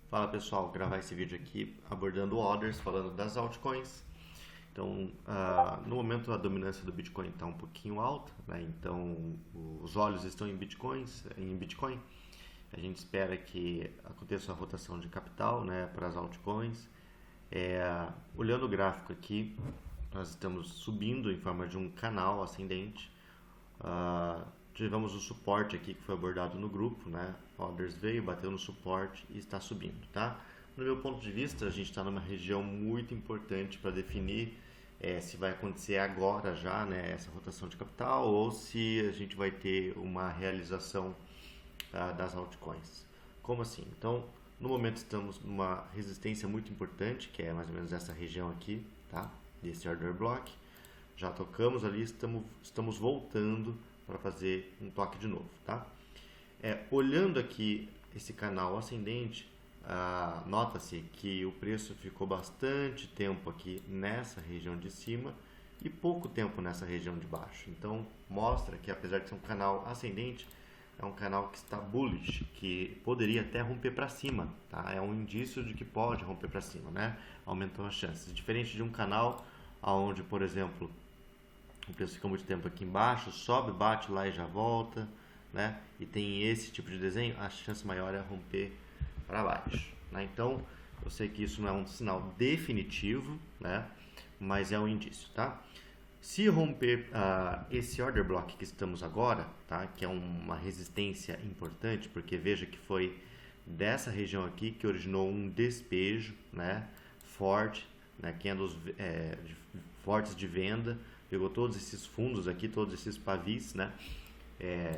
Fala pessoal, gravar esse vídeo aqui abordando orders, falando das altcoins. Então, no momento a dominância do Bitcoin está um pouquinho alta, né? Então os olhos estão em Bitcoin. A gente espera que aconteça a rotação de capital, né, para as altcoins. Olhando o gráfico aqui, nós estamos subindo em forma de um canal ascendente. Tivemos o suporte aqui que foi abordado no grupo, né? Orders veio, bateu no suporte e está subindo, tá? No meu ponto de vista, a gente está numa região muito importante para definir se vai acontecer agora já, né, essa rotação de capital ou se a gente vai ter uma realização das altcoins. Como assim? Então, no momento estamos numa resistência muito importante, que é mais ou menos essa região aqui, tá? Desse order block. Já tocamos ali, estamos voltando para fazer um toque de novo, tá? Olhando aqui esse canal ascendente, nota-se que o preço ficou bastante tempo aqui nessa região de cima e pouco tempo nessa região de baixo. Então mostra que apesar de ser um canal ascendente, é um canal que está bullish, que poderia até romper para cima, tá? É um indício de que pode romper para cima, né? Aumentou as chances. Diferente de um canal onde, por exemplo, o preço fica muito tempo aqui embaixo, sobe, bate lá e já volta, né? E tem esse tipo de desenho, a chance maior é romper para baixo, né? Então, eu sei que isso não é um sinal definitivo, né? Mas é um indício, tá? Se romper esse order block que estamos agora, tá? Que é uma resistência importante, porque veja que foi dessa região aqui que originou um despejo, né? Forte, né? Candles fortes de venda, pegou todos esses fundos aqui, todos esses pavis, né?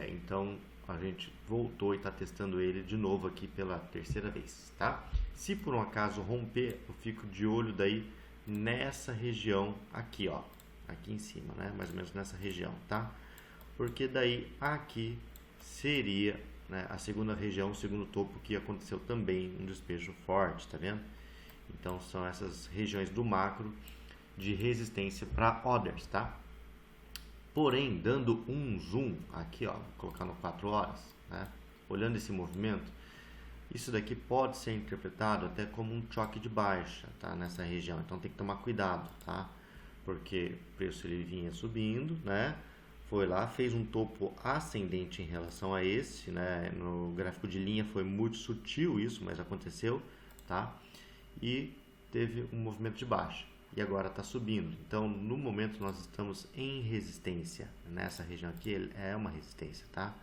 Então a gente voltou e está testando ele de novo aqui pela terceira vez, tá? Se por um acaso romper, eu fico de olho daí nessa região aqui, ó, aqui em cima, né? Mais ou menos nessa região, tá? Porque daí aqui seria, né, a segunda região, o segundo topo que aconteceu também um despejo forte, tá vendo? Então são essas regiões do macro de resistência para orders, tá? Porém, dando um zoom aqui, ó, vou colocar no 4 horas, né? Olhando esse movimento, isso daqui pode ser interpretado até como um choque de baixa, tá? Nessa região, então tem que tomar cuidado, tá? Porque o preço ele vinha subindo, né? Foi lá, fez um topo ascendente em relação a esse, né? No gráfico de linha foi muito sutil isso, mas aconteceu, tá? E teve um movimento de baixa e agora está subindo. Então, no momento nós estamos em resistência. Nessa região aqui é uma resistência, tá?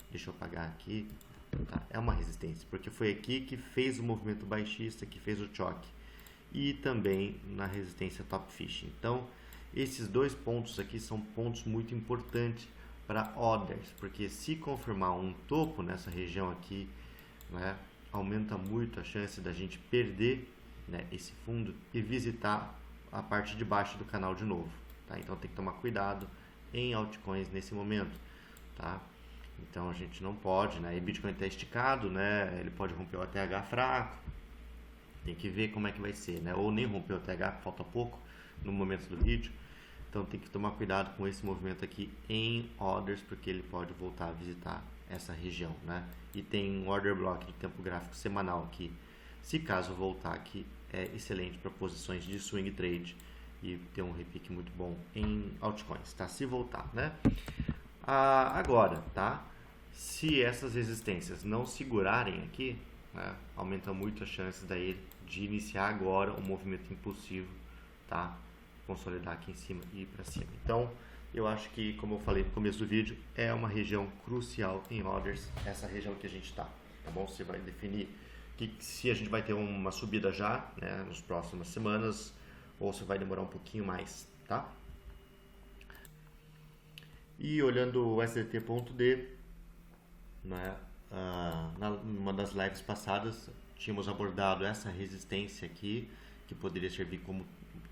Deixa eu apagar aqui. Tá? É uma resistência, porque foi aqui que fez o movimento baixista, que fez o choque. E também na resistência top fish. Então, esses dois pontos aqui são pontos muito importantes para orders, porque se confirmar um topo nessa região aqui, né, aumenta muito a chance da gente perder, né, esse fundo e visitar a parte de baixo do canal de novo, tá? Então tem que tomar cuidado em altcoins nesse momento, tá? Então a gente não pode, né? E Bitcoin está esticado, né? Ele pode romper o ATH fraco, tem que ver como é que vai ser, né? Ou nem romper o ATH, falta pouco no momento do vídeo. Então tem que tomar cuidado com esse movimento aqui em orders, porque ele pode voltar a visitar essa região, né? E tem um order block do tempo gráfico semanal que, se caso voltar aqui, é excelente para posições de swing trade e ter um repique muito bom em altcoins, tá? Se voltar, né? Agora, tá? Se essas resistências não segurarem aqui, né, aumenta muito a chance daí de iniciar agora um movimento impulsivo, tá? Consolidar aqui em cima e ir para cima. Então, eu acho que, como eu falei no começo do vídeo, é uma região crucial em orders, essa região que a gente está, tá bom? Você vai definir que se a gente vai ter uma subida já, né, nas próximas semanas, ou se vai demorar um pouquinho mais, tá? E olhando o SDT.D, né, numa das lives passadas, tínhamos abordado essa resistência aqui, que poderia servir como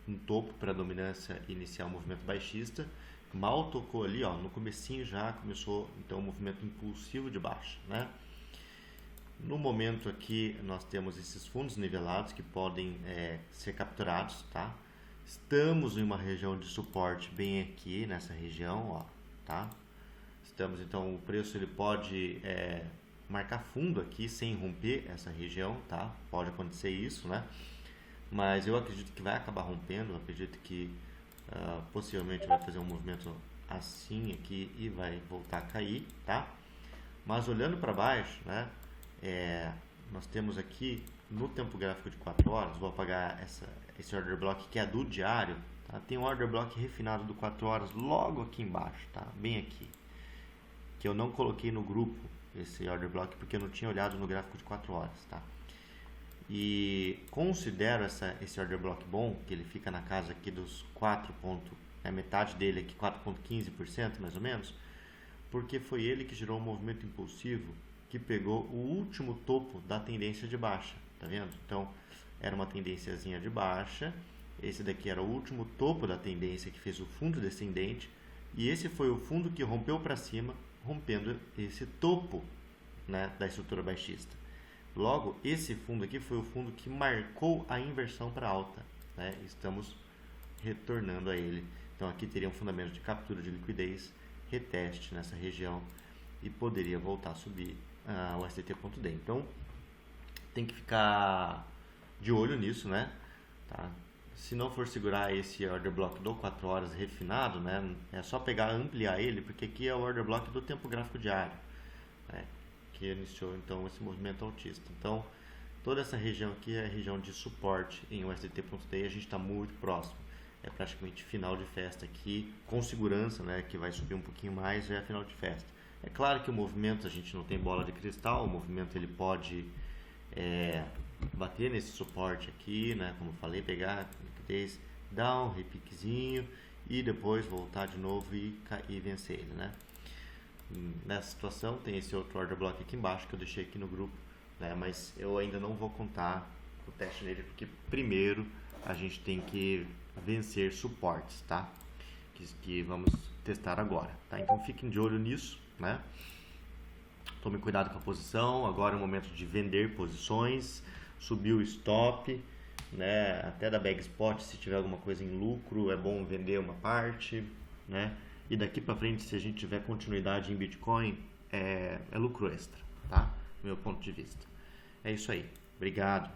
um topo para a dominância iniciar o movimento baixista. Mal tocou ali, ó, no comecinho já começou então o movimento impulsivo de baixa, né? No momento aqui nós temos esses fundos nivelados que podem ser capturados, tá? Estamos em uma região de suporte bem aqui nessa região, ó, tá? Estamos então, o preço ele pode marcar fundo aqui sem romper essa região, tá? Pode acontecer isso, né? Mas eu acredito que vai acabar rompendo, eu acredito que possivelmente vai fazer um movimento assim aqui e vai voltar a cair, tá? Mas olhando para baixo, né? Nós temos aqui no tempo gráfico de 4 horas, vou apagar esse order block que é do diário, tá? Tem um order block refinado do 4 horas logo aqui embaixo, tá? Bem aqui, que eu não coloquei no grupo esse order block porque eu não tinha olhado no gráfico de 4 horas, tá? E considero esse order block bom, que ele fica na casa aqui dos 4 metade dele aqui 4,15% mais ou menos, porque foi ele que gerou um movimento impulsivo que pegou o último topo da tendência de baixa, tá vendo? Então, era uma tendênciazinha de baixa, esse daqui era o último topo da tendência que fez o fundo descendente, e esse foi o fundo que rompeu para cima, rompendo esse topo, né, da estrutura baixista. Logo, esse fundo aqui foi o fundo que marcou a inversão para alta, né? Estamos retornando a ele. Então, aqui teria um fundamento de captura de liquidez, reteste nessa região e poderia voltar a subir o STT.D. Então, tem que ficar de olho nisso, né? Tá? Se não for segurar esse order block do 4 horas refinado, né? É só pegar e ampliar ele, porque aqui é o order block do tempo gráfico diário, né? Que iniciou então esse movimento altista. Então, toda essa região aqui é a região de suporte em USDT.D e a gente está muito próximo. É praticamente final de festa aqui, com segurança, né, que vai subir um pouquinho mais, já é final de festa. É claro que o movimento, a gente não tem bola de cristal, o movimento ele pode bater nesse suporte aqui, né, como eu falei, pegar liquidez, dar um repiquezinho e depois voltar de novo e vencer ele, né. Nessa situação tem esse outro order block aqui embaixo que eu deixei aqui no grupo, né, mas eu ainda não vou contar o teste nele porque primeiro a gente tem que vencer suportes, tá? Que vamos testar agora, tá? Então fiquem de olho nisso, né? Tome cuidado com a posição. Agora é o momento de vender posições, subir o stop, né? Até da bag spot, se tiver alguma coisa em lucro, é bom vender uma parte, né? E daqui para frente, se a gente tiver continuidade em Bitcoin, é lucro extra, tá? Do meu ponto de vista. É isso aí. Obrigado.